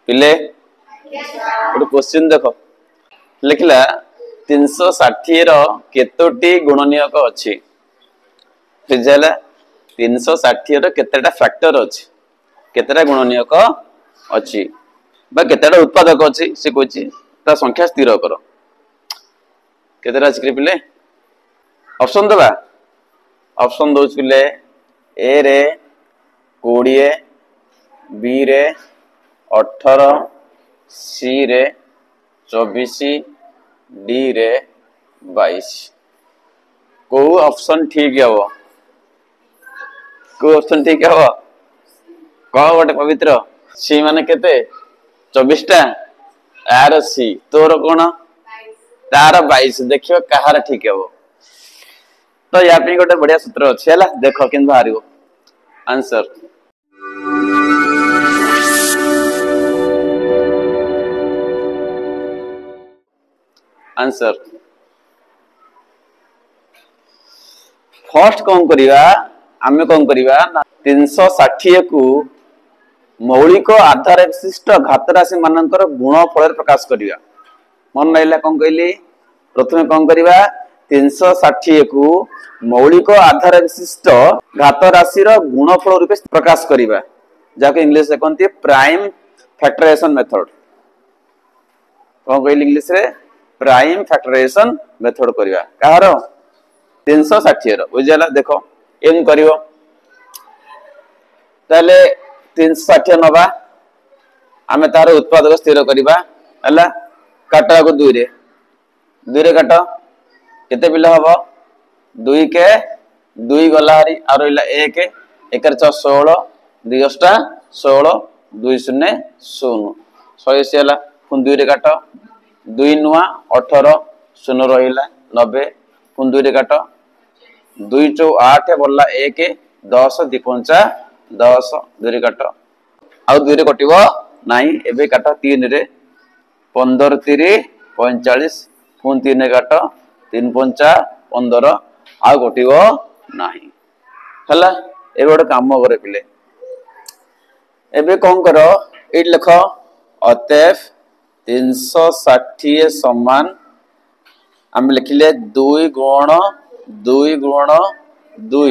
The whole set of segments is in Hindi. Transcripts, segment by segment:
पिले गोटे क्वेश्चन देख लिखला 360 केतोटी गुणनीयक अच्छी 360 केतेटा फैक्टर अच्छी केतेटा गुणनीयक अच्छी केतेटा उत्पादक अच्छी से कहछि ता संख्या स्थिर कर केतेटा अछि पिले ऑप्शन दबा ऑप्शन दउछ पिले ए रे 20 बी रे 18 सी रे 24 डी रे 22 को ऑप्शन ठीक है वो को ऑप्शन ठीक है वो कह गोटे पवित्र सी माने केते 24 टा आर सी तोर कोन तार 22 देखियो कहार ठीक है वो तो या पे गोटे बढ़िया सूत्र अछि हला देखो किन बाहरियो आंसर आंसर फर्स्ट कौन करिवा आमे कौन करिवा 360 को मौलिक आधार विशिष्ट घात राशि मानकर गुणफल प्रकाश करिवा मन नाइला कौन कहली प्रथमे कौन करिवा 360 को मौलिक आधार विशिष्ट घात राशि रो गुणफल रूपे प्रकाश करिवा जाके इंग्लिश में कहते प्राइम फैक्टराइजेशन मेथड कौन कहली इंग्लिश रे प्राइम फैक्टराइजेशन मेथड करिवा कहार 360 रो बुझला देखो एम करिवो ताले 360 नबा आमे तार उत्पादक स्थिर करिवा हला काटा को 2 रे काट केते पिला हबो 2 के 2 गला हरी आ रहिला 1 1 6 16 2 8 16 2 0 0 180 हला पुन 2 रे काट 2 नुआ 18 0 रहिला 90 पुन 2 रे काट 2 चौ 8 बोलला 1 10 2 10 2 रे काट आ 2 रे कटिवो नाही एबे काट 3 रे 15 3 45 पुन 3 रे काट 3 5 15 आ कटिवो नाही हला ए गोटे काम करे पिले एबे कोन करो एट लिखो अतएव 360 समान हम लिखिले 2 गुण 2 गुण 2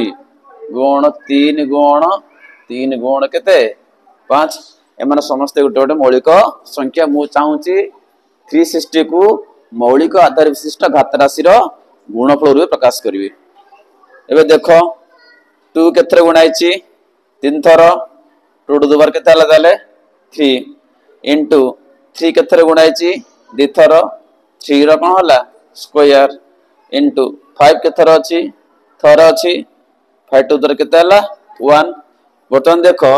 गुण 3 गुण केते 5 एमाने समस्त गोटे गोटे मौलिक संख्या मु चाहूची 360 को मौलिक आधार विशिष्ट घात राशि रो गुणफल रूपे प्रकाश करिवे एबे देखो 2 केथरे गुणाइची 3 थर 2 टू द पावर केते हला ताले 3 इनटू 3 केथरे गुणाइची 2 थर 3 रो कोन हला स्क्वायर इनटू 5 केथर अछि थर अछि 5 टू द केते हला 1 बटन देखो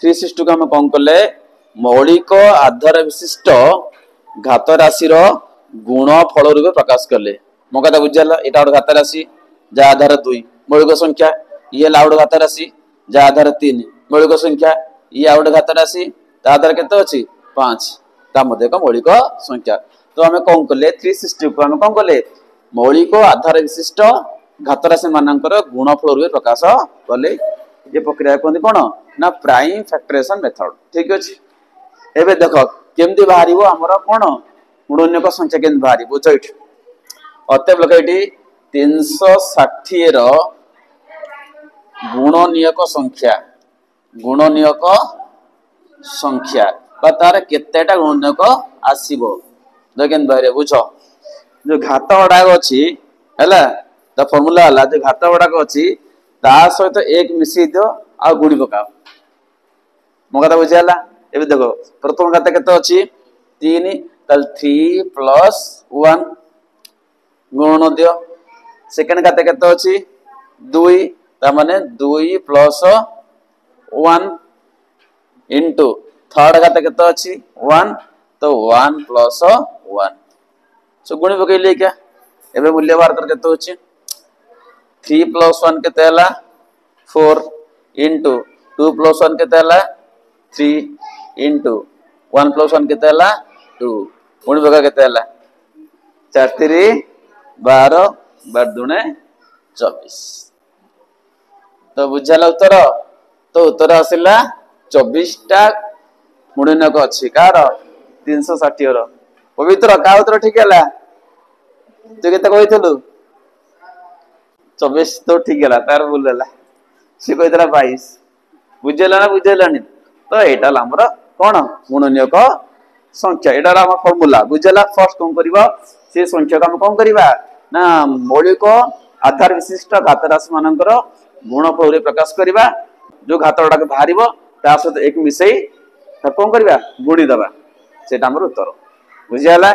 360 को हम कोन करले मौलिक आधार विशिष्ट घात राशि रो गुणफल रूपे प्रकाश करले मो कथा बुझला एटा घात राशि जा आधार 2 मौलिक संख्या ये लाउड घात राशि जा आधार 3 मौलिक संख्या ये आउड घात राशि ता आधार केते अछि 5 ता मध्ये को मौलिक संख्या तो हमें कौन करले 360 को हम कौन करले मौलिक आधार विशिष्ट घात राशि मानकर गुणफल रूपे प्रकाश करले ये प्रक्रिया कोन कोन ना प्राइम फैक्टराइजेशन मेथड ठीक अछि एबे देखो केमदी बाहरिवो हमर कोन गुणनीयक संख्या केमदी बाहरि बुझ इठ अतएव लगे इठी 360 रो गुणनीयक संख्या बा तार केतेटा गुणनीयक आसीबो देखन बाहरे बुझ जो घात वडाक अछि हला त फार्मूला हला जो घात वडाक अछि ता सहित एक मिसी दियो आ गुडी पकाओ मो कथा बुझियाला एबे देखो प्रथम घात केते अछि 3 तल 3 प्लस 1 गुण दियो सेकंड घात केते अछि 2 ता माने 2 प्लस 1 इनटू थर्ड घात केते अछि 1 तो 1 प्लस 1 सो गुणी पकैले क्या एबे मूल्य बाहर कर केते अछि 3 प्लस 1 केते हला 4 इनटू 2 प्लस 1 केते हला 3 इनटू 1 प्लस 1 केते हला 2 गुणी पका केते हला 4 3 12 12 दुने 24 तो बुझाला उत्तर तो उत्तर आसिला 24 टा गुणनीयक अच्छी कार 360 रो पवित्र का उत्तर ठीक है तू केते कहितलु 24 तो ठीक है तार भूल है सी कहितला 22 बुझेला ना बुझेलानी तो एटा हमर कोन गुणनीयक संख्या एटा हम फार्मूला बुझेला फर्स्ट कोन करबा से संख्या को हम कोन करबा ना मौलिक आधार विशिष्ट घात राशि मानकर गुणफल प्रकाश करबा जो घातटा बाहरिबो ता सहित एक मिसई कौन करवा गुणी दबा से उत्तर बुझीगला।